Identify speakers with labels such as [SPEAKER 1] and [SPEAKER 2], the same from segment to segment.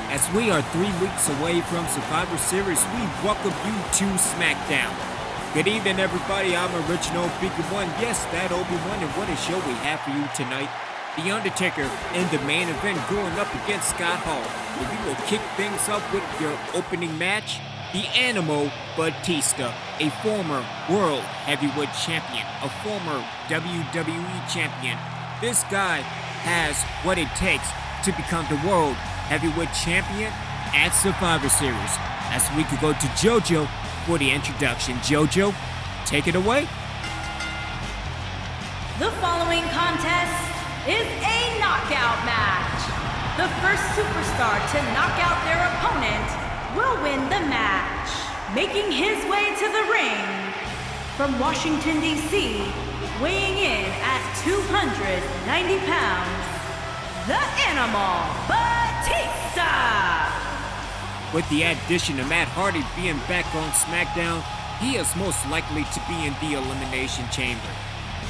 [SPEAKER 1] As we are 3 weeks away from Survivor Series, we welcome you to Smackdown. Good evening, everybody. I'm Original Obi-Wan. Yes, that Obi-Wan, and what a show we have for you tonight. The Undertaker in the main event going up against Scott Hall. And we will kick things up with your opening match. The Animal Batista, a former World Heavyweight Champion, a former WWE Champion. This guy has what it takes to become the World Heavyweight Champion at Survivor Series. As we could go to JoJo for the introduction. JoJo, take it away.
[SPEAKER 2] The following contest is a knockout match. The first superstar to knock out their opponent will win the match. Making his way to the ring from Washington, D.C., weighing in at 290 pounds, the Animal Batista.
[SPEAKER 1] With the addition of Matt Hardy being back on SmackDown, he is most likely to be in the Elimination Chamber.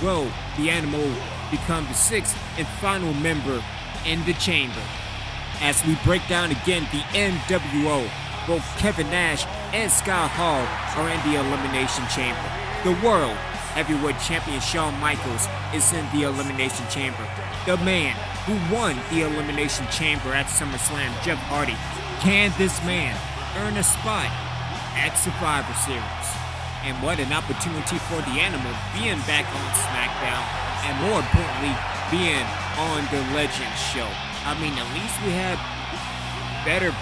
[SPEAKER 1] Will the Animal become the sixth and final member in the chamber? As we break down again the NWO, both Kevin Nash and Scott Hall are in the Elimination Chamber. The World Heavyweight Champion Shawn Michaels is in the Elimination Chamber. The man who won the Elimination Chamber at SummerSlam, Jeff Hardy. Can this man earn a spot at Survivor Series? And what an opportunity for the Animal being back on SmackDown, and more importantly, being on the Legends show. I mean, at least we had better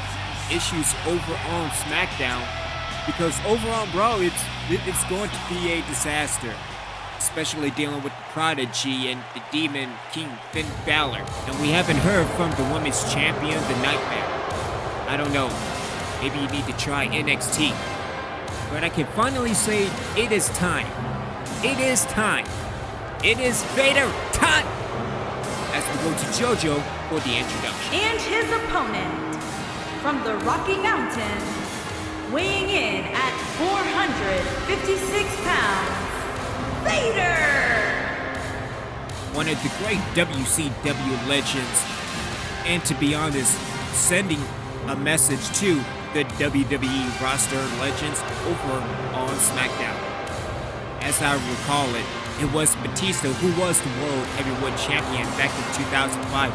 [SPEAKER 1] issues over on SmackDown, because over on Raw, it's going to be a disaster, especially dealing with the Prodigy and the Demon King Finn Balor. And we haven't heard from the Women's Champion, the Nightmare. I don't know, maybe you need to try NXT. But I can finally say it is time. It is time. It is Vader time! As we go to JoJo for the introduction.
[SPEAKER 2] And his opponent from the Rocky Mountains, weighing in at 456 pounds, Vader!
[SPEAKER 1] One of the great WCW legends, and to be honest, sending a message to the WWE roster legends over on SmackDown. As I recall it, it was Batista who was the World Heavyweight Champion back in 2005,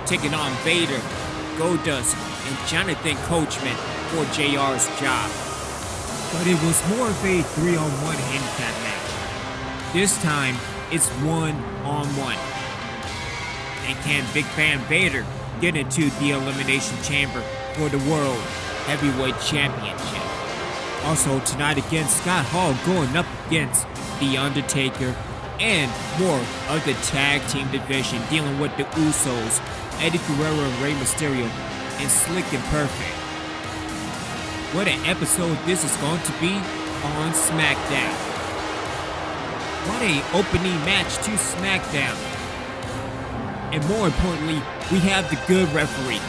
[SPEAKER 1] taking on Vader, Goldust, and Jonathan Coachman for JR's job. But it was more of a 3-on-1 handicap match. This time, it's 1-on-1. And can Big Fan Vader get into the Elimination Chamber for the World Heavyweight Championship? Also tonight against Scott Hall going up against The Undertaker, and more of the tag team division dealing with the Usos, Eddie Guerrero and Rey Mysterio, and Slick and Perfect. What an episode this is going to be on SmackDown. What a opening match to SmackDown. And more importantly, we have the good referee.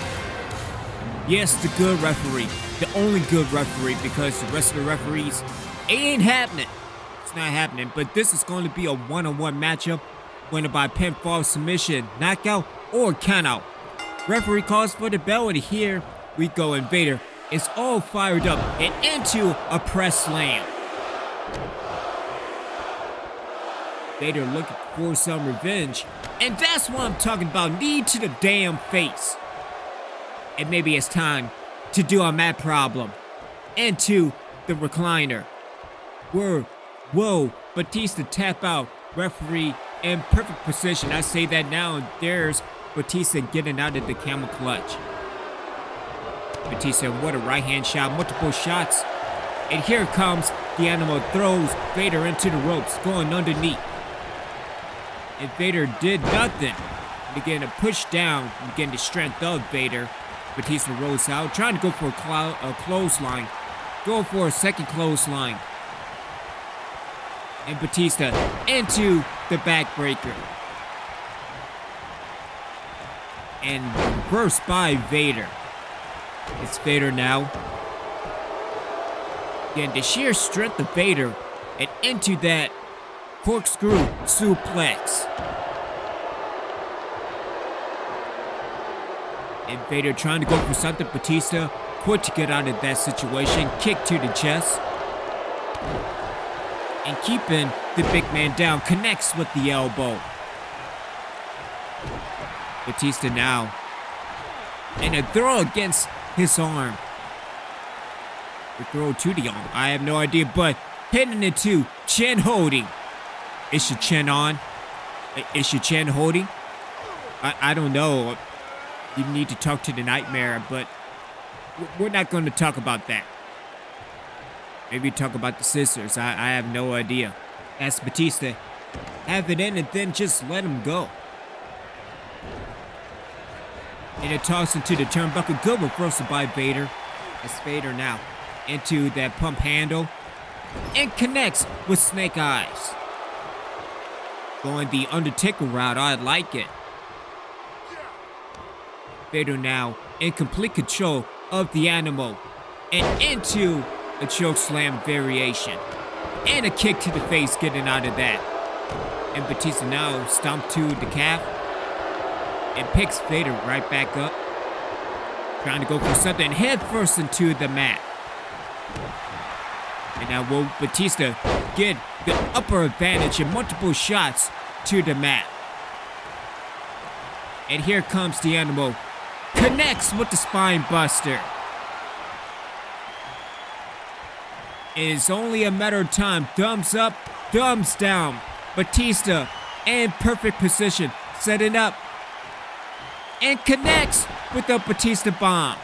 [SPEAKER 1] Yes, the good referee. The only good referee, because the rest of the referees, it ain't happening. It's not happening. But this is going to be a one-on-one matchup, winner by pinfall, submission, knockout, or countout. Referee calls for the bell, and here we go. And Vader is all fired up and into a press slam. Vader looking for some revenge. And that's what I'm talking about. Knee to the damn face. And maybe it's time to do a mat problem. Into the recliner. Whoa, Batista tap out. Referee in perfect position. I say that now, and there's Batista getting out of the camel clutch. Batista, what a right hand shot. Multiple shots. And here comes the Animal, throws Vader into the ropes, going underneath. And Vader did nothing. And again, a push down. Again, the strength of Vader. Batista rolls out, trying to go for a clothesline. Go for a second clothesline. And Batista into the backbreaker. And reversed by Vader. It's Vader now. Again, the sheer strength of Vader. And into that corkscrew suplex. And Vader trying to go for something. Batista quick to get out of that situation. Kick to the chest. And keeping the big man down. Connects with the elbow. Batista now. And a throw against his arm. The throw to the arm. I have no idea, but hitting it to chin holding. Is your chin on? Is your chin holding? I don't know. You need to talk to the Nightmare, but we're not going to talk about that. Maybe talk about the scissors. I have no idea. Ask Batista. Have it in and then just let him go. And it tossed into the turnbuckle. Good reversal by Vader. As Vader now into that pump handle. And connects with Snake Eyes. Going the Undertaker route. I like it. Vader now in complete control of the animal. And into a chokeslam variation. And a kick to the face getting out of that. And Batista now stomped to the calf. And picks Vader right back up. Trying to go for something head first into the mat. And now will Batista get the upper advantage in multiple shots to the mat. And here comes the animal. Connects with the spine buster. It is only a matter of time. Thumbs up, thumbs down. Batista in perfect position. Setting up. And connects with the Batista bomb.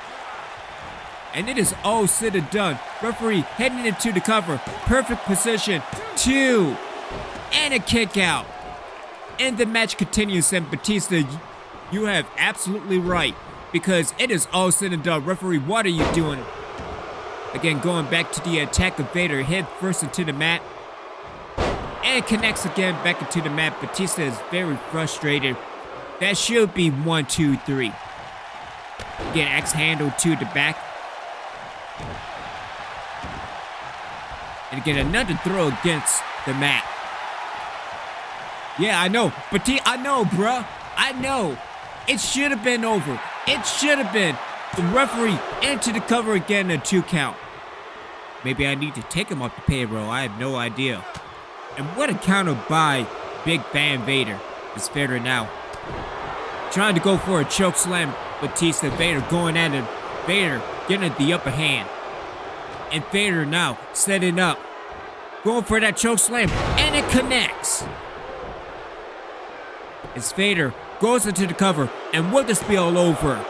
[SPEAKER 1] And it is all said and done. Referee heading into the cover. Perfect position. 2. And a kick out. And the match continues. And Batista, you have absolutely right. Because it is all said and done. Referee, what are you doing? Again, going back to the attack of Vader. Head first into the mat. And connects again back into the mat. Batista is very frustrated. That should be 1, 2, 3. Again, X handle to the back. And again, another throw against the mat. Yeah, I know. But I know, bruh. I know. It should have been over. It should have been. The referee into the cover again, a 2 count. Maybe I need to take him off the payroll. I have no idea. And what a counter by Big Van Vader. It's Vader now. Trying to go for a choke slam. Batista, Vader going at him. Vader getting the upper hand. And Vader now setting up. Going for that choke slam. And it connects. As Vader goes into the cover. And will this be all over?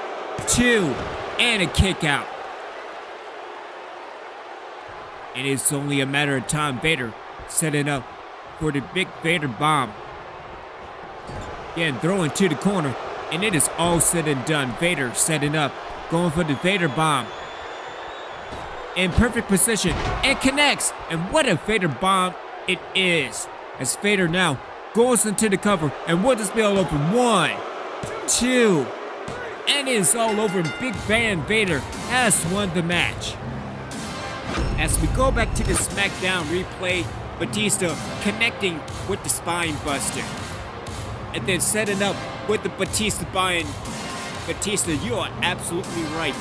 [SPEAKER 1] 2. And a kick out. And it's only a matter of time. Vader setting up for the big Vader bomb. Again, throwing to the corner. And it is all said and done. Vader setting up. Going for the Vader bomb. In perfect position. And connects. And what a Vader bomb it is. As Vader now goes into the cover. And will this be all over? 1, 2. And it is all over. Big Van Vader has won the match. As we go back to the Smackdown replay, Batista connecting with the spine buster. And then setting up with the Batista bind. Batista, you are absolutely right.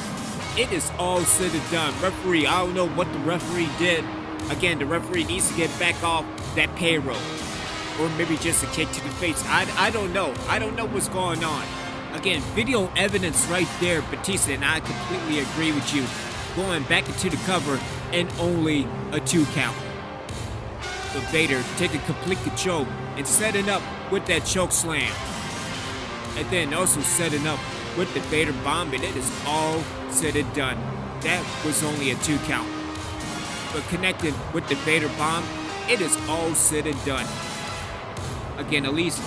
[SPEAKER 1] It is all said and done. Referee, I don't know what the referee did. Again, the referee needs to get back off that payroll. Or maybe just a kick to the face. I don't know. I don't know what's going on. Again, video evidence right there, Batista, and I completely agree with you. Going back into the cover and only a 2 count. But Vader taking complete control and setting up with that choke slam. And then also setting up with the Vader bomb, and it is all said and done. That was only a 2 count. But connecting with the Vader bomb, it is all said and done. Again, at least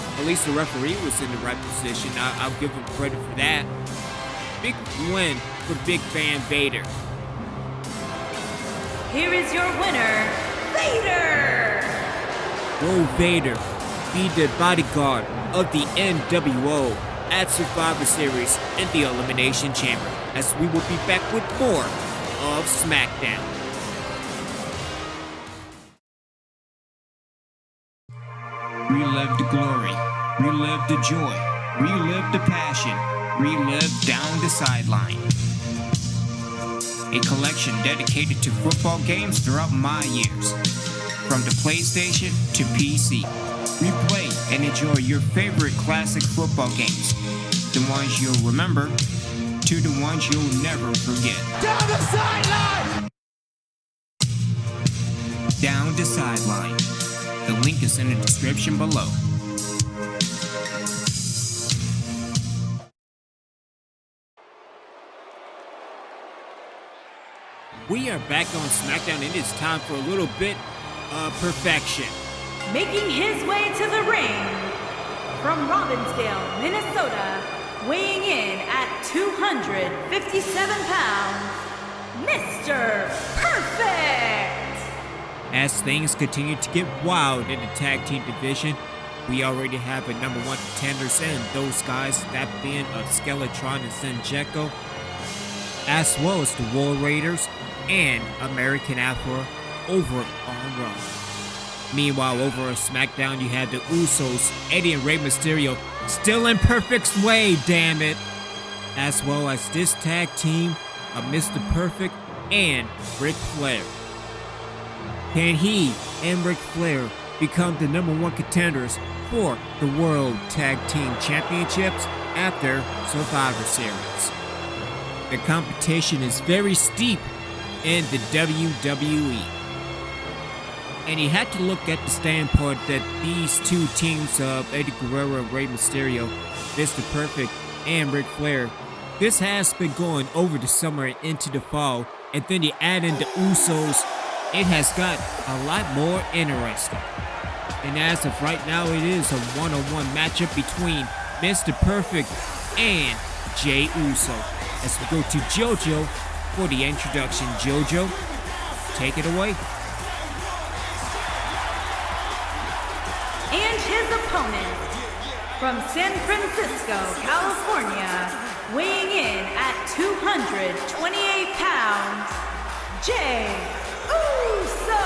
[SPEAKER 1] the referee was in the right position. I'll give him credit for that. Big win for Big Van Vader.
[SPEAKER 2] Here is your winner, Vader!
[SPEAKER 1] Will Vader be the bodyguard of the NWO at Survivor Series in the Elimination Chamber, as we will be back with more of SmackDown. Relive the glory, relive the joy, relive the passion Relive Down the Sideline, a collection dedicated to football games throughout my years, from the PlayStation to PC. Replay and enjoy your favorite classic football games, the ones you'll remember to the ones you'll never forget.
[SPEAKER 3] Down the sideline!
[SPEAKER 1] Down the Sideline. The link is in the description below. We are back on Smackdown, and it's time for a little bit of perfection.
[SPEAKER 2] Making his way to the ring from Robbinsdale, Minnesota, weighing in at 257 pounds, Mr. Perfect!
[SPEAKER 1] As things continue to get wild in the tag team division, we already have a number one contenders in those guys, that being of Skeletron and Senjeko, as well as the War Raiders and American Alpha over on Raw. Meanwhile, over on SmackDown, you have the Usos, Eddie and Rey Mysterio, still in Perfect's way, damn it! As well as this tag team of Mr. Perfect and Ric Flair. Can he and Ric Flair become the number one contenders for the World Tag Team Championships after Survivor Series? The competition is very steep in the WWE. And you have to look at the standpoint that these two teams of Eddie Guerrero and Rey Mysterio, Mr. Perfect and Ric Flair, this has been going over the summer and into the fall, and then you add in the Usos, it has got a lot more interesting. And as of right now, it is a one-on-one matchup between Mr. Perfect and Jey Uso. As we go to JoJo for the introduction. JoJo, take it away.
[SPEAKER 2] And his opponent from San Francisco, California, weighing in at 228 pounds, Jey Uso!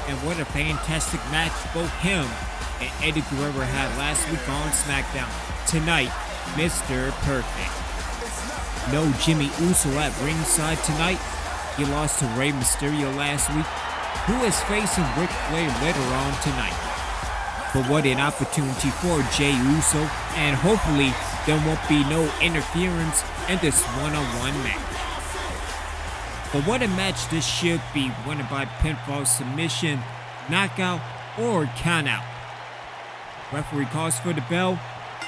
[SPEAKER 1] And what a fantastic match both him and Eddie Guerrero had last week on SmackDown. Tonight, Mr. Perfect. No Jimmy Uso at ringside tonight. He lost to Rey Mysterio last week, who is facing Ric Flair later on tonight. But what an opportunity for Jey Uso, and hopefully there won't be no interference in this one-on-one match. But what a match this should be, won by pinfall, submission, knockout, or countout. Referee calls for the bell,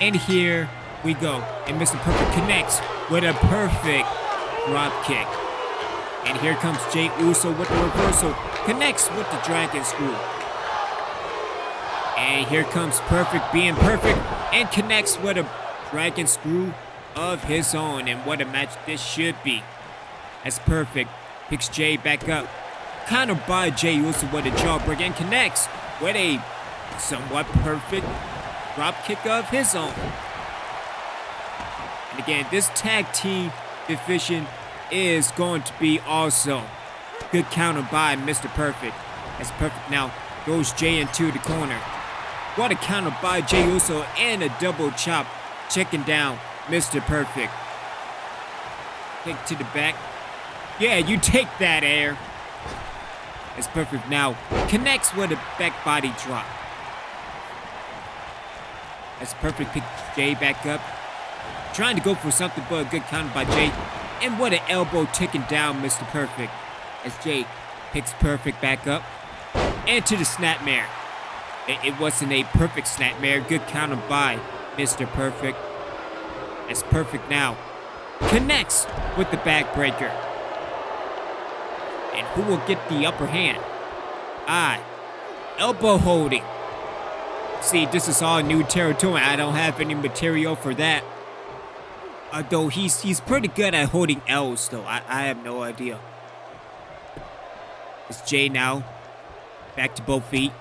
[SPEAKER 1] and here we go. And Mr. Perfect connects with a perfect drop kick. And here comes Jey Uso with the reversal, connects with the dragon screw. And here comes Perfect being perfect and connects with a dragon screw of his own. And what a match this should be. As Perfect picks Jey back up, countered by Jey Uso with a jawbreaker, and connects with a somewhat perfect drop kick of his own. And again, this tag team division is going to be awesome. Good counter by Mr. Perfect. As Perfect now goes Jey into the corner. What a counter by Jey Uso and a double chop, checking down Mr. Perfect. Kick to the back. Yeah, you take that, air. As Perfect now connects with a back body drop. As Perfect picks Jey back up. Trying to go for something, but a good counter by Jey. And what an elbow taking down Mr. Perfect. As Jey picks Perfect back up. And to the snapmare. It wasn't a perfect snapmare. Good counter by Mr. Perfect. As Perfect now connects with the backbreaker. And who will get the upper hand? Elbow holding. See, this is all new territory. I don't have any material for that. Though he's pretty good at holding L's, though. I have no idea. It's Jey now. Back to both feet.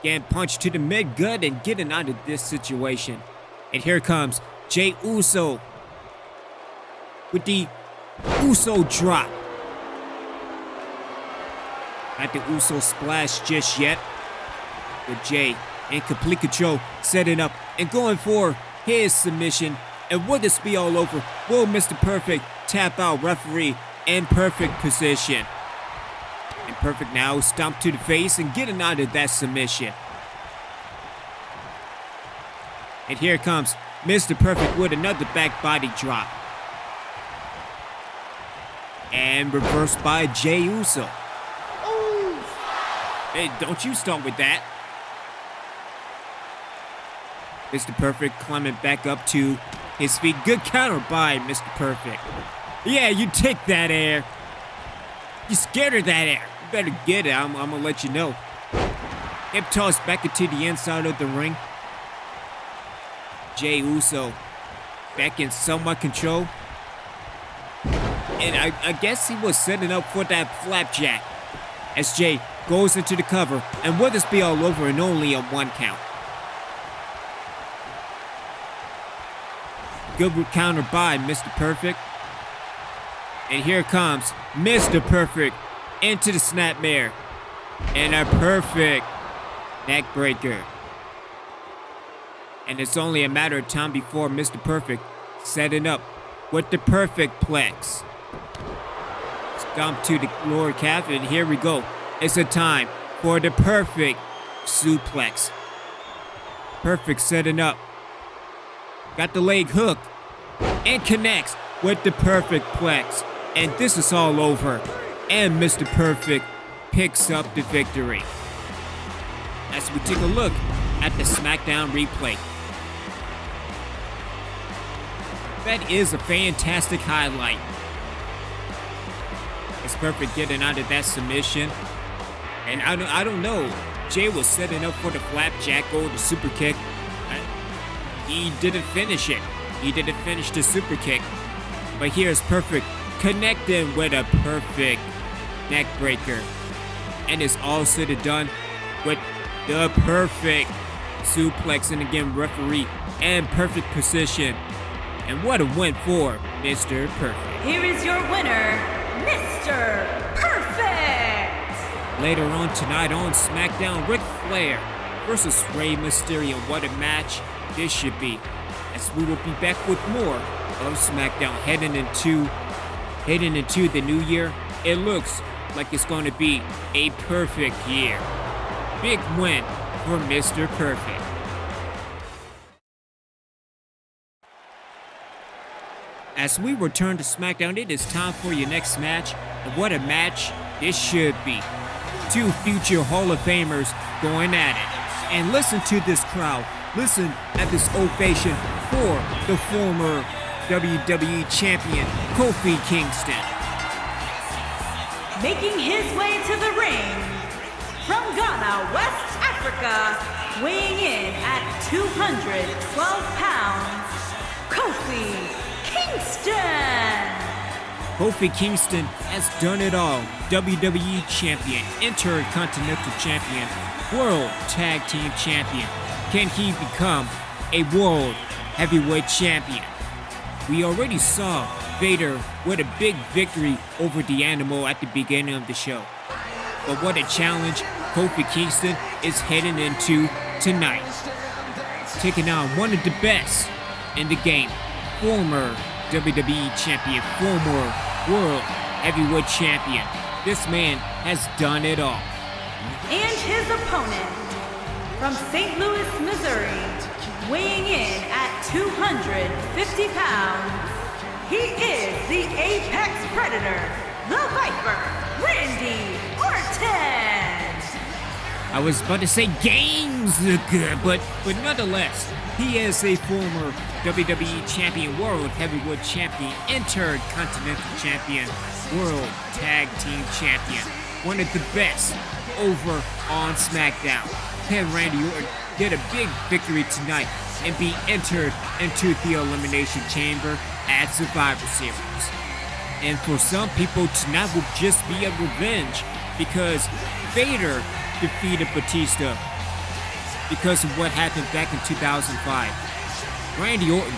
[SPEAKER 1] Getting punched to the mid-gut and getting out of this situation. And here comes Jey Uso with the Uso drop. Not the Uso splash just yet. With Jey in complete control, setting up and going for his submission And will this be all over? Will Mr. Perfect tap out referee in perfect position? And Perfect now stomp to the face and getting out of that submission. And here comes Mr. Perfect with another back body drop. And reversed by Jey Uso. Hey, don't you start with that. Mr. Perfect climbing back up to his feet. Good counter by Mr. Perfect. Yeah, you take that air. You scared of that air. You better get it. I'm gonna let you know. Hip toss back into the inside of the ring. Jey Uso back in somewhat control. And I guess he was setting up for that flapjack as Jey goes into the cover, and will this be all over and only a 1 count? Good counter by Mr. Perfect. And here comes Mr. Perfect into the snapmare. And a perfect neck breaker. And it's only a matter of time before Mr. Perfect setting up with the perfect plex. Stomp to the lower calf, and here we go. It's a time for the perfect suplex. Perfect setting up. Got the leg hook and connects with the perfect plex. And this is all over. And Mr. Perfect picks up the victory. As we take a look at the Smackdown replay. That is a fantastic highlight. It's Perfect getting out of that submission. And I don't know. Jey was setting up for the flapjack or the super kick. He didn't finish it. He didn't finish the super kick. But here's Perfect connecting with a perfect neck breaker. And it's all said and done with the perfect suplex. And again, referee and perfect position. And what a win for Mr. Perfect.
[SPEAKER 2] Here is your winner, Mr. Perfect!
[SPEAKER 1] Later on tonight on SmackDown, Ric Flair versus Rey Mysterio. What a match this should be. As we will be back with more of SmackDown heading into the new year. It looks like it's going to be a perfect year. Big win for Mr. Perfect. As we return to SmackDown, it is time for your next match. And what a match this should be. 2 future Hall of Famers going at it. And listen to this crowd. Listen at this ovation for the former WWE Champion, Kofi Kingston.
[SPEAKER 2] Making his way to the ring, from Ghana, West Africa, weighing in at 212 pounds, Kofi Kingston!
[SPEAKER 1] Kofi Kingston has done it all. WWE Champion, Intercontinental Champion, World Tag Team Champion. Can he become a World Heavyweight Champion? We already saw Vader with a big victory over the Animal at the beginning of the show. But what a challenge Kofi Kingston is heading into tonight. Taking on one of the best in the game. Former WWE Champion, former World Heavyweight Champion. This man has done it all.
[SPEAKER 2] And his opponent, from St. Louis, Missouri, weighing in at 250 pounds, he is the Apex Predator, the Viper, Randy Orton!
[SPEAKER 1] I was about to say games look good, but nonetheless, he is a former WWE Champion, World Heavyweight Champion, Intercontinental Champion, World Tag Team Champion. One of the best over on SmackDown. Can Randy Orton get a big victory tonight and be entered into the Elimination Chamber at Survivor Series? And for some people, tonight will just be a revenge because Vader defeated Batista because of what happened back in 2005. Randy Orton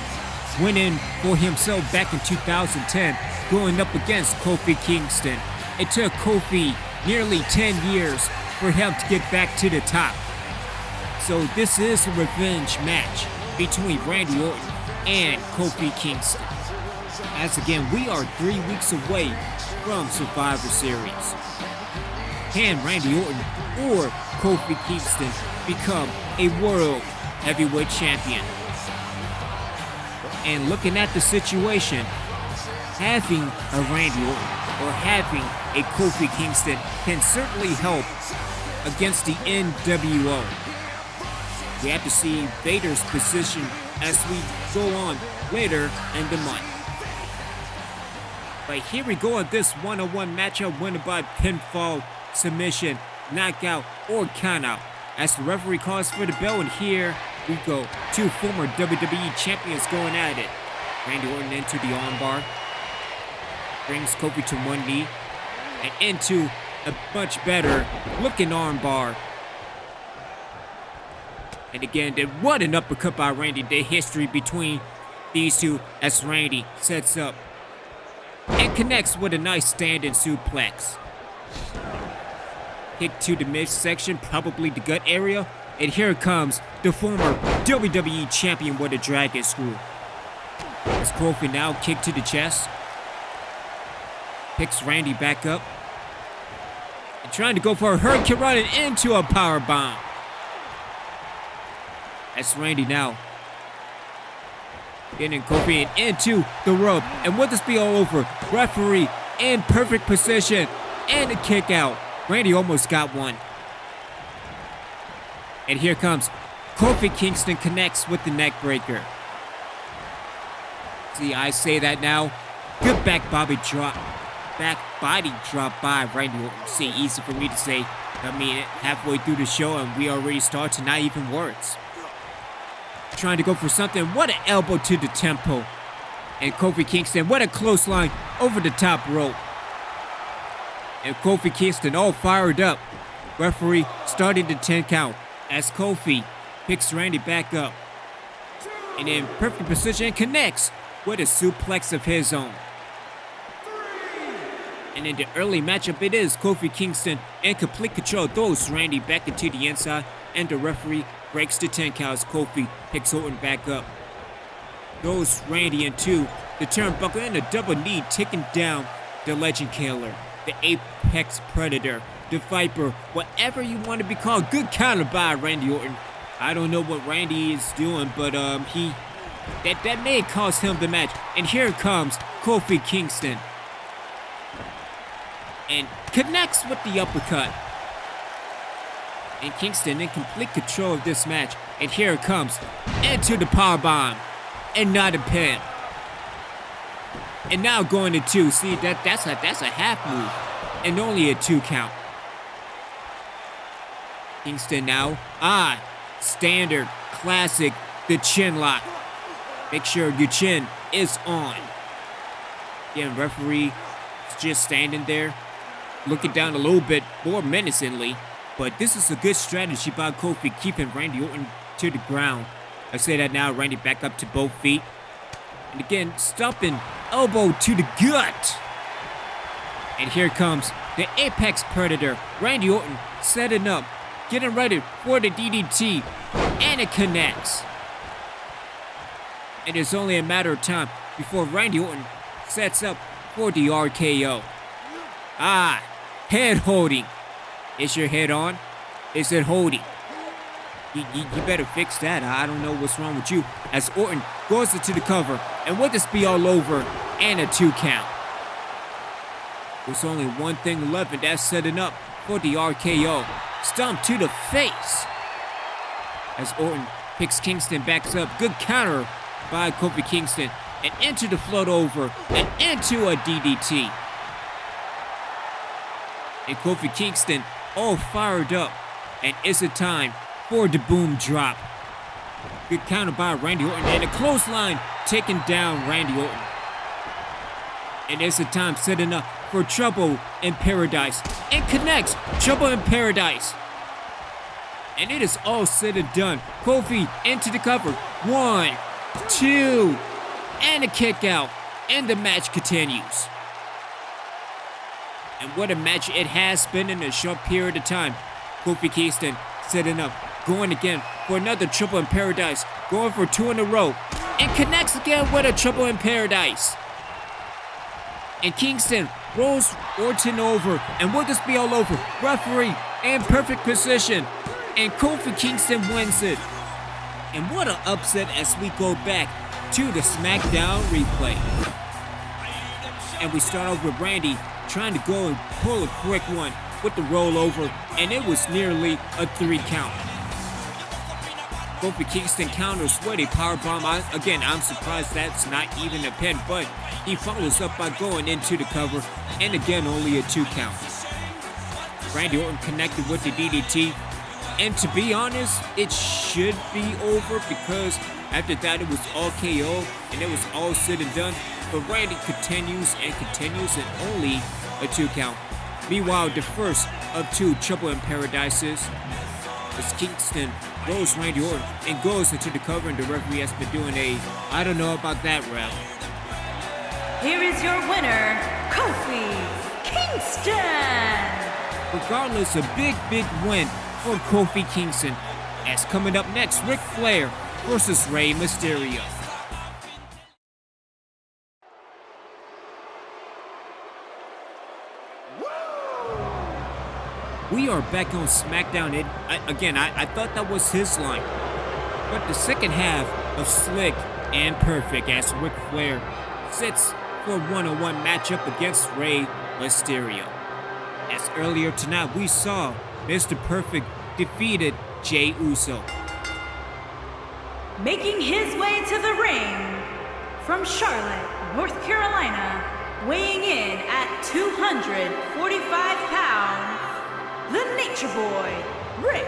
[SPEAKER 1] went in for himself back in 2010, going up against Kofi Kingston. It took Kofi nearly 10 years for him to get back to the top. So this is a revenge match between Randy Orton and Kofi Kingston. As again, we are 3 weeks away from Survivor Series. Can Randy Orton or Kofi Kingston become a World Heavyweight Champion? And looking at the situation, having a Randy Orton or having a Kofi Kingston can certainly help against the NWO. We have to see Vader's position as we go on later in the month. But here we go on this one-on-one matchup, winner by pinfall, submission, knockout, or countout. As the referee calls for the bell, and here we go. Two former WWE champions going at it. Randy Orton into the armbar. Brings Kofi to one knee. And into a much better looking armbar. And again, what an uppercut by Randy. The history between these two as Randy sets up and connects with a nice standing suplex. Kick to the midsection, probably the gut area. And here comes the former WWE champion with a dragon screw. As Kofi now kick to the chest. Picks Randy back up. And trying to go for a hurricane run and into a power bomb. That's Randy now. Getting Kofi into the rope. And with this be all over, referee in perfect position. And a kick out. Randy almost got one. And here comes Kofi Kingston, connects with the neck breaker. See, I say that now. Good back body drop by Randy Orton. See, easy for me to say. I mean, halfway through the show and we already start to not even words. Trying to go for something. What an elbow to the temple. And Kofi Kingston, what a clothesline over the top rope. And Kofi Kingston all fired up. Referee starting the 10 count as Kofi picks Randy back up. And in perfect position connects with a suplex of his own. And in the early matchup, it is Kofi Kingston in complete control. Throws Randy back into the inside. And the referee breaks the 10 count as Kofi picks Orton back up. Throws Randy into the turnbuckle and a double knee, taking down the Legend Killer, the Apex Predator, the Viper, whatever you want to be called. Good counter by Randy Orton. I don't know what Randy is doing, but that may cost him the match. And here comes Kofi Kingston. And connects with the uppercut. And Kingston in complete control of this match. And here it comes. Into the powerbomb. And not a pin. And now going to two. See, that's a half move. And only a 2 count. Kingston now. Standard, classic, the chin lock. Make sure your chin is on. Again, referee is just standing there, looking down a little bit more menacingly. But this is a good strategy by Kofi, keeping Randy Orton to the ground. I say that now, Randy back up to both feet. And again, stomping elbow to the gut. And here comes the Apex Predator. Randy Orton setting up, getting ready for the DDT. And it connects. And it's only a matter of time before Randy Orton sets up for the RKO. Head holding. Is your head on? Is it holding? You better fix that. I don't know what's wrong with you. As Orton goes into the cover. And with this be all over. And a 2 count. There's only one thing left, and that's setting up for the RKO. Stomp to the face. As Orton picks Kingston, backs up. Good counter by Kofi Kingston. And into the float over. And into a DDT. And Kofi Kingston all fired up. And it's a time for the boom drop. Good counter by Randy Orton. And a clothesline taking down Randy Orton. And it's a time setting up for Trouble in Paradise. And connects Trouble in Paradise. And it is all said and done. Kofi into the cover. 1, 2, and a kick out. And the match continues. And what a match it has been in a short period of time. Kofi Kingston setting up, going again for another Trouble in Paradise, going for 2 in a row. and connects again with a Trouble in Paradise. And Kingston rolls Orton over, and will this be all over? Referee in perfect position, and Kofi Kingston wins it. And what an upset as we go back to the Smackdown replay. And we start off with Randy trying to go and pull a quick one with the rollover, and it was nearly a 3 count. Kofi Kingston counters with a powerbomb. Again, I'm surprised that's not even a pin, but he follows up by going into the cover, and again, only a 2 count. Randy Orton connected with the DDT, and to be honest, it should be over because after that it was all KO, and it was all said and done, but Randy continues and only a 2 count. Meanwhile, the first of 2 Trouble in Paradises as Kingston rolls Randy Orton and goes into the cover, and the referee has been doing I don't know about that, ref.
[SPEAKER 2] Here is your winner, Kofi Kingston.
[SPEAKER 1] Regardless, a big win for Kofi Kingston. As coming up next, Ric Flair versus Rey Mysterio. We are back on SmackDown. I thought that was his line. But the second half of Slick and Perfect as Ric Flair sits for a one-on-one matchup against Rey Mysterio. As earlier tonight, we saw Mr. Perfect defeated Jey Uso.
[SPEAKER 2] Making his way to the ring from Charlotte, North Carolina, weighing in at 245 pounds, the Nature Boy, Ric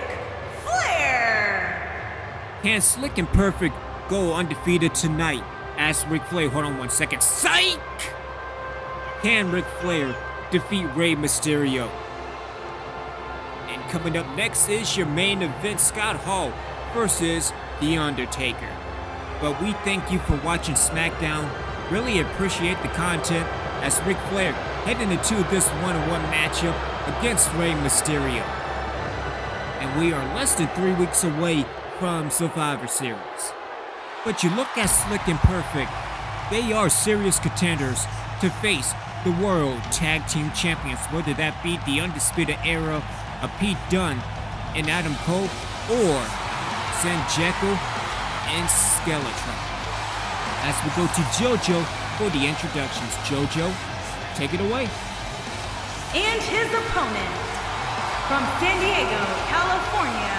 [SPEAKER 2] Flair.
[SPEAKER 1] Can Slick and Perfect go undefeated tonight? Asked Ric Flair. Hold on one second. SIKE! Can Ric Flair defeat Rey Mysterio? And coming up next is your main event, Scott Hall versus The Undertaker. But we thank you for watching SmackDown. Really appreciate the content as Ric Flair heading into this one-on-one matchup against Rey Mysterio. And we are less than 3 weeks away from Survivor Series. But you look at Slick and Perfect, they are serious contenders to face the World Tag Team Champions, whether that be the Undisputed Era of Pete Dunne and Adam Cole, or San Jekyll and Skeleton. As we go to JoJo for the introductions. JoJo, take it away.
[SPEAKER 2] And his opponent, from San Diego, California,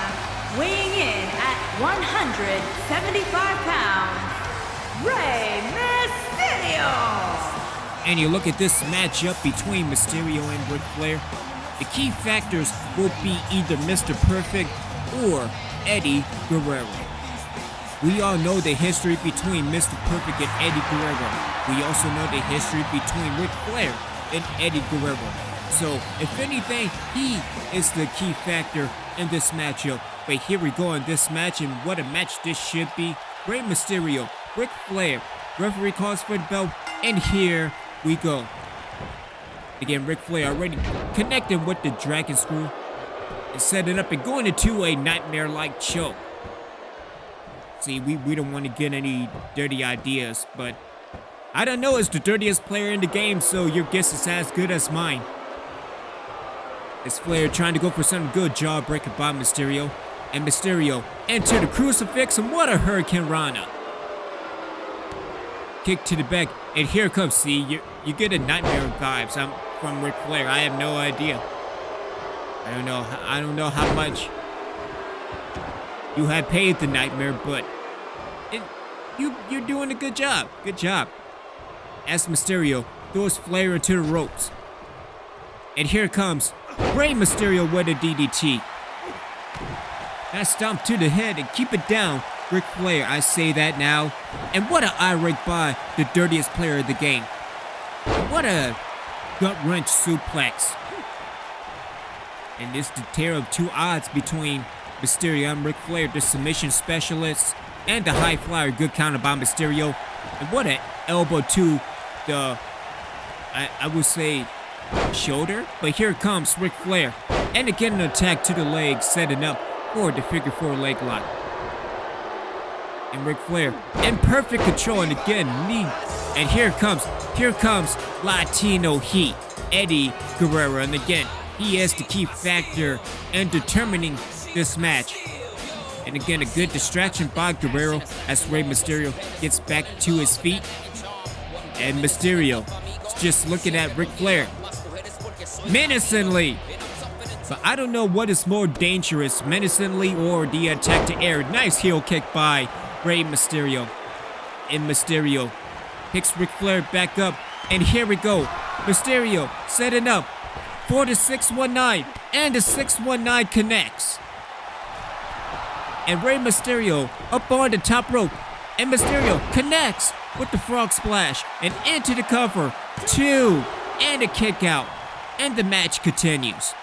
[SPEAKER 2] weighing in at 175 pounds, Rey Mysterio.
[SPEAKER 1] And you look at this matchup between Mysterio and Ric Flair, the key factors will be either Mr. Perfect or Eddie Guerrero. We all know the history between Mr. Perfect and Eddie Guerrero. We also know the history between Ric Flair and Eddie Guerrero. So, if anything, he is the key factor in this matchup. But here we go in this match, and what a match this should be. Rey Mysterio, Ric Flair, referee calls for the bell, and here we go. Again, Ric Flair already connecting with the Dragon Screw and setting up and going into a nightmare-like choke. See, we don't want to get any dirty ideas, but I don't know, it's the dirtiest player in the game, so your guess is as good as mine. It's Flair trying to go for some good jawbreaker by Mysterio, and Mysterio enter the crucifix, and what a Hurricane Rana. Kick to the back, and here comes, see, you get a nightmare vibes from Ric Flair. I have no idea. I don't know how much you had paid the nightmare, but you're doing a good job. Good job. As Mysterio throws Flair into the ropes. And here comes Rey Mysterio with a DDT. That stomp to the head and keep it down. Ric Flair, I say that now. And what an eye rake by the dirtiest player of the game. What a gut-wrench suplex. And this the tale of two odds between Mysterio and Ric Flair, the submission specialist, and the high flyer, good counter by Mysterio. And what an elbow to the, I would say, shoulder. But here comes Ric Flair. And again an attack to the leg, setting up for the figure 4 leg lock. And Ric Flair in perfect control, and again, knee. And here comes Latino Heat, Eddie Guerrero. And again, he is the key factor in determining this match. And again, a good distraction by Guerrero as Rey Mysterio gets back to his feet. And Mysterio is just looking at Ric Flair menacingly. But I don't know what is more dangerous, menacingly or the attack to air. Nice heel kick by Rey Mysterio. And Mysterio picks Ric Flair back up. And here we go. Mysterio setting up for the 619. And the 619 connects. And Rey Mysterio up on the top rope. And Mysterio connects with the frog splash. And into the cover. 2. And a kick out. And the match continues.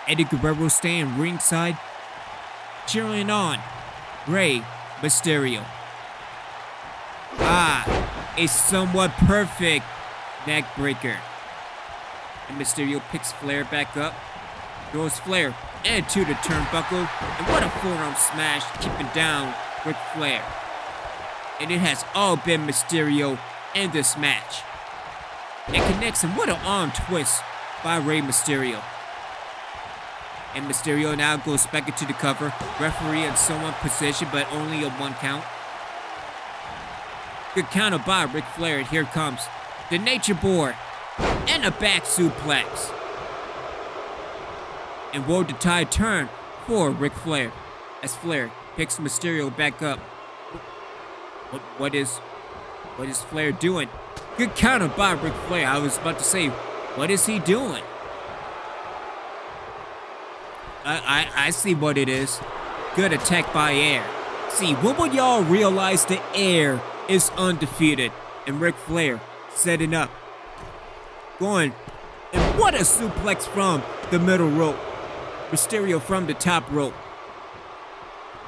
[SPEAKER 1] Eddie Guerrero staying ringside, cheering on Rey Mysterio. A somewhat perfect neck breaker. And Mysterio picks Flair back up, throws Flair into the turnbuckle, and what a forearm smash, keeping down Ric Flair. And it has all been Mysterio in this match. And connects him, what an arm twist by Rey Mysterio. And Mysterio now goes back into the cover. Referee in someone position, but only a 1 count. Good counter by Ric Flair. And here comes the Nature Board and a back suplex. And will the tide turn for Ric Flair as Flair picks Mysterio back up. What is Flair doing? Good counter by Ric Flair. I was about to say, what is he doing? I see what it is. Good attack by air. See, when will y'all realize the air is undefeated? And Ric Flair setting up. Going. And what a suplex from the middle rope. Mysterio from the top rope.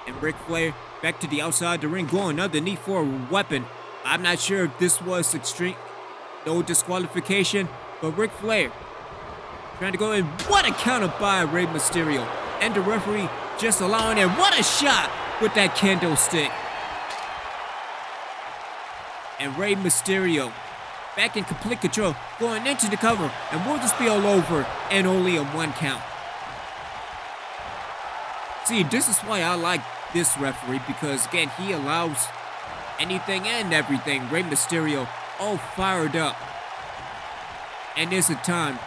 [SPEAKER 1] And Ric Flair back to the outside of the ring, going underneath for a weapon. I'm not sure if this was extreme. No disqualification. But Ric Flair trying to go in. What a counter by Rey Mysterio. And the referee just allowing it. What a shot with that candlestick. And Rey Mysterio back in complete control. Going into the cover. And will this be all over and only a 1 count? See, this is why I like this referee. Because again, he allows anything and everything. Rey Mysterio all fired up. And there's a time.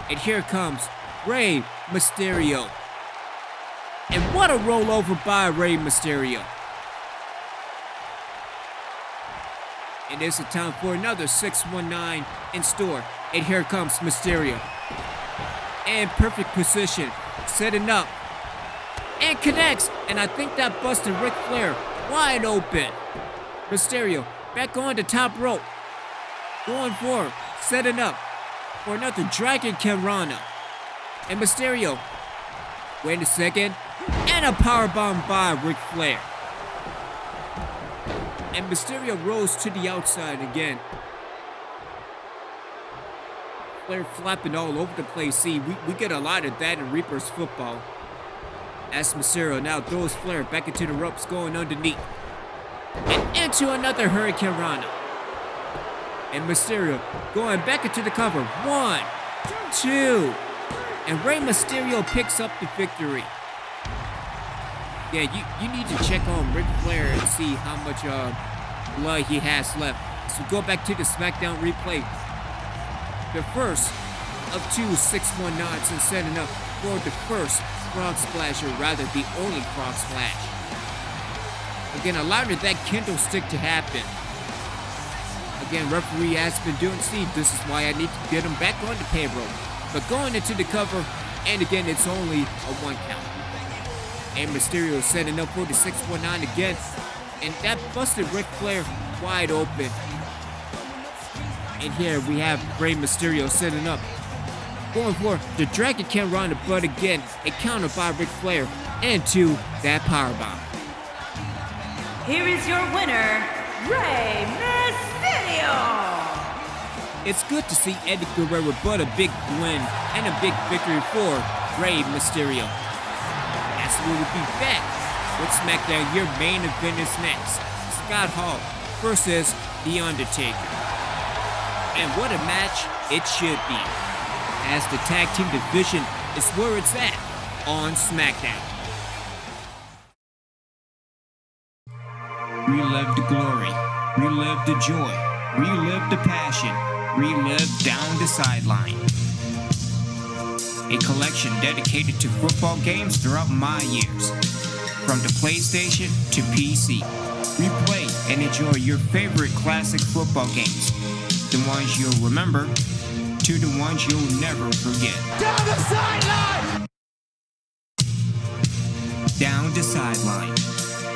[SPEAKER 1] And here comes Rey Mysterio. And what a rollover by Rey Mysterio. And there's a time for another 619 in store. And here comes Mysterio. And perfect position. Setting up. And connects. And I think that busted Ric Flair wide open. Mysterio back on the top rope. Going forward. Setting up for another Dragon Kirana. And Mysterio. Wait a second. And a powerbomb by Ric Flair. And Mysterio rolls to the outside again. Flair flapping all over the place. See, we get a lot of that in Reaper's football. As Mysterio now throws Flair back into the ropes, going underneath. And into another Hurricane Rana. And Mysterio going back into the cover. 1, 2. And Rey Mysterio picks up the victory. Yeah, you need to check on Ric Flair and see how much blood he has left. So go back to the Smackdown replay. The first of 2 619s and setting up for the first frog splash, or rather the only frog splash. Again, allowing that candlestick to happen. Again, referee has been doing. See, this is why I need to get him back on the payroll. But going into the cover, and again, it's only a 1 count. And Mysterio setting up for the 619 again. And that busted Ric Flair wide open. And here we have Rey Mysterio setting up. Going for the Dragon Kirana, but again, a counter by Ric Flair into that powerbomb.
[SPEAKER 2] Here is your winner, Rey Mysterio!
[SPEAKER 1] It's good to see Eddie Guerrero, but a big win and a big victory for Rey Mysterio. As we will be back with SmackDown, your main event is next. Scott Hall versus The Undertaker. And what a match it should be, as the tag team division is where it's at on SmackDown. Relive the glory, relive the joy, relive the passion, relive down the sideline. A collection dedicated to football games throughout my years, from the PlayStation to PC. Replay and enjoy your favorite classic football games, the ones you'll remember to the ones you'll never forget.
[SPEAKER 3] Down the sideline!
[SPEAKER 1] Down the sideline.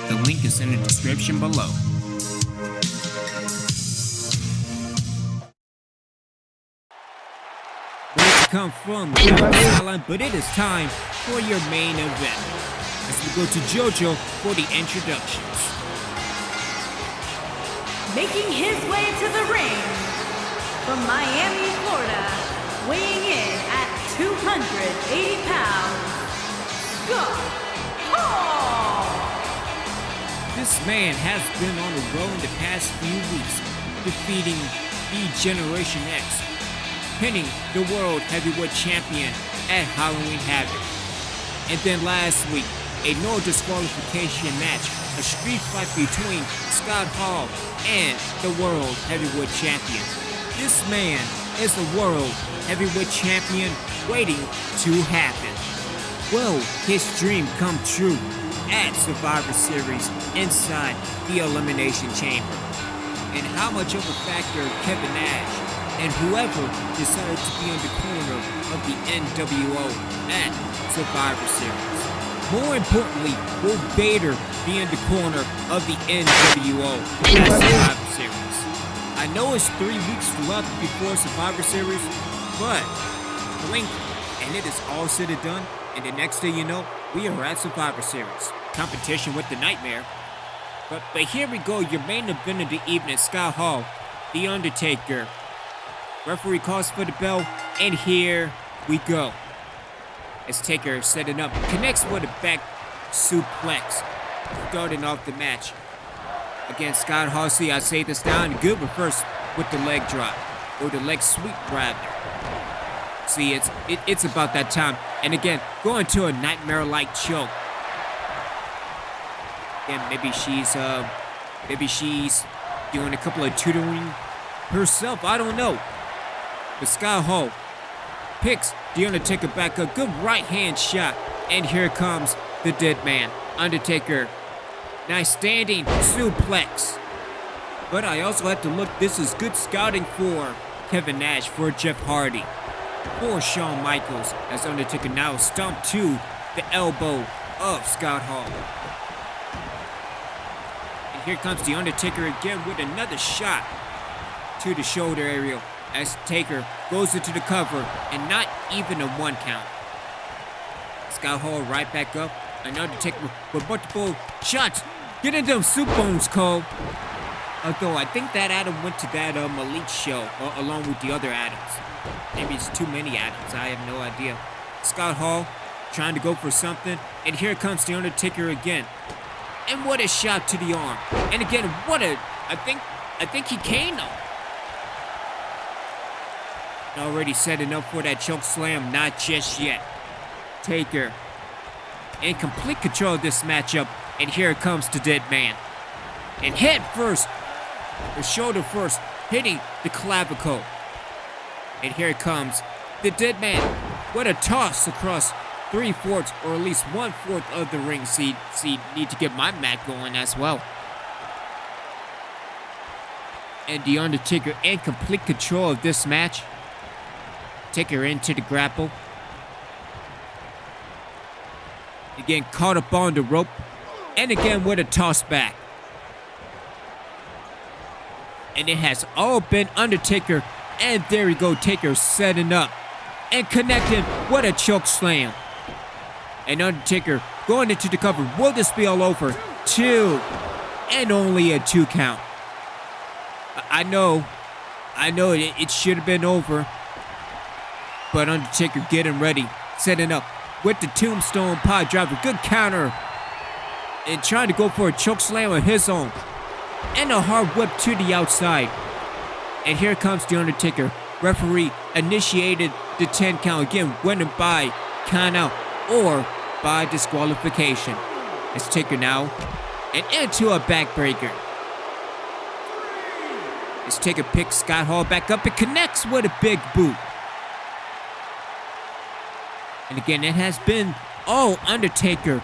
[SPEAKER 1] The link is in the description below. Come from the sideline, but it is time for your main event as we go to JoJo for the introductions.
[SPEAKER 2] Making his way to the ring from Miami, Florida, weighing in at 280 pounds, Scott Hall.
[SPEAKER 1] This man has been on the road in the past few weeks, defeating the Generation X, pinning the World Heavyweight Champion at Halloween Havoc. And then last week, a no disqualification match, a street fight between Scott Hall and the World Heavyweight Champion. This man is the World Heavyweight Champion waiting to happen. Will his dream come true at Survivor Series inside the Elimination Chamber? And how much of a factor Kevin Nash and whoever decided to be in the corner of the NWO at Survivor Series? More importantly, will Vader be in the corner of the NWO at Survivor Series? I know it's 3 weeks left before Survivor Series, but blink and it is all said and done, and the next thing you know, we are at Survivor Series. Competition with the Nightmare. But here we go, your main event of the evening, Scott Hall, The Undertaker. Referee calls for the bell, and here we go. As Taker setting up, connects with a back suplex, starting off the match. Again, Scott Hall, see, I say this down, good reverse with the leg drop, or the leg sweep rather. See, it's about that time. And again, going to a nightmare-like choke. Again, maybe she's doing a couple of tutoring herself, I don't know. But Scott Hall picks The Undertaker back up. Good right hand shot. And here comes the Deadman. Undertaker. Nice standing suplex. But I also have to look. This is good scouting for Kevin Nash, for Jeff Hardy, for Shawn Michaels, as Undertaker now stomped to the elbow of Scott Hall. And here comes The Undertaker again with another shot to the shoulder area, as Taker goes into the cover, and not even a 1 count. Scott Hall right back up. And Undertaker with multiple shots. Get into them soup bones, Cole. Although I think that Adam went to that Elite show, along with the other Adams. Maybe it's too many Adams, I have no idea. Scott Hall trying to go for something. And here comes The Undertaker again. And what a shot to the arm. And again, I think he can though. Already setting up for that choke slam, not just yet. Taker in complete control of this matchup, and here it comes to Deadman. And head first, or shoulder first, hitting the clavicle. And here it comes, the Deadman. What a toss across 3/4, or at least 1/4 of the ring. See, need to get my mat going as well. And The Undertaker in complete control of this match. Take her into the grapple. Again, caught up on the rope. And again with a toss back. And it has all been Undertaker. And there we go, Taker setting up. And connecting. What a choke slam. And Undertaker going into the cover. Will this be all over? 2. And only a 2 count. I know it should have been over. But Undertaker getting ready, setting up with the tombstone pile driver. Good counter. and trying to go for a choke slam on his own. And a hard whip to the outside. And here comes The Undertaker. Referee initiated the 10 count again, winning by count out or by disqualification. Let's take her now and into a backbreaker. Let's take a pick. Scott Hall back up. It connects with a big boot. And again, it has been all Undertaker.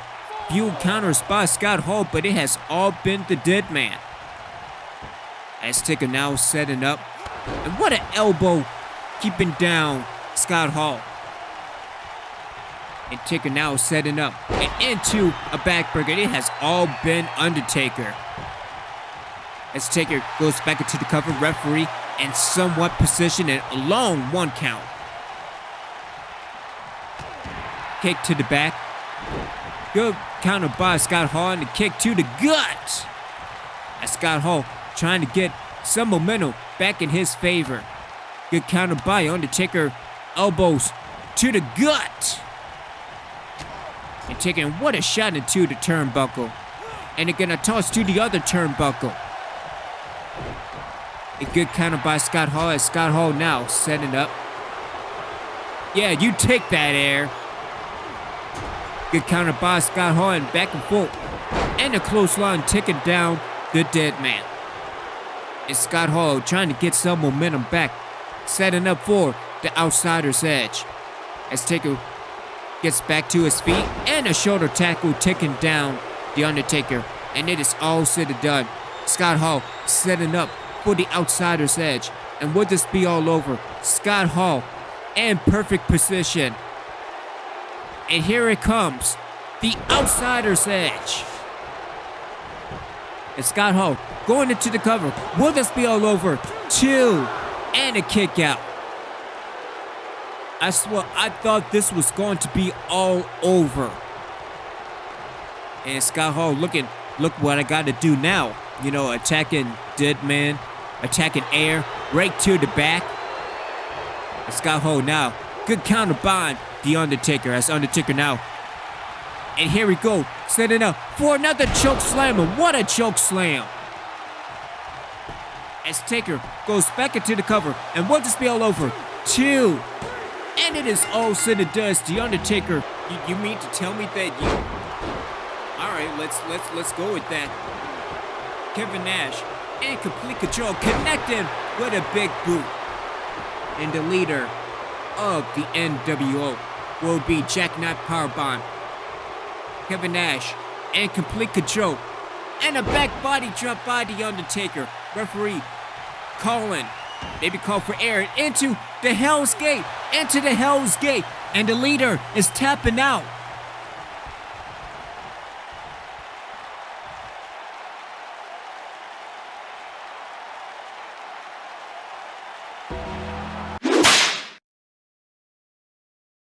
[SPEAKER 1] Few counters by Scott Hall, but it has all been the Deadman. Let's take her now setting up. And what an elbow keeping down Scott Hall. And Taker now setting up and into a backbreaker. It has all been Undertaker. As Taker goes back into the cover, referee and somewhat position and a long 1 count. Kick to the back. Good counter by Scott Hall and the kick to the gut. As Scott Hall trying to get some momentum back in his favor. Good counter by Undertaker. Elbows to the gut. And taking what a shot into the turnbuckle. And again a toss to the other turnbuckle. A good counter by Scott Hall as Scott Hall now setting up. Yeah, you take that air. Good counter by Scott Hall and back and forth. And a clothesline taking down the Deadman. And Scott Hall trying to get some momentum back. Setting up for the outsider's edge. As Taker gets back to his feet. And a shoulder tackle taking down the Undertaker. And it is all said and done. Scott Hall setting up for the outsider's edge. And would this be all over? Scott Hall in perfect position. And here it comes. The outsider's edge. And Scott Hall going into the cover. Will this be all over? 2. And a kick out. I swear, I thought this was going to be all over. And Scott Hall look what I got to do now. You know, attacking Deadman, attacking air, right to the back. And Scott Hall now, good counter by the Undertaker as Undertaker now. And here we go, setting up for another choke slam. And what a choke slam. As Taker goes back into the cover. And will this be all over? 2. And it is all said and done. The Undertaker. You mean to tell me that you... Alright, let's go with that. Kevin Nash in complete control, connecting with a big boot. And the leader of the NWO will be Jackknife Powerbomb. Kevin Nash in complete control. And a back body drop by the Undertaker. Referee calling. Maybe call for air into the Hell's Gate. Into the Hell's Gate. And the leader is tapping out.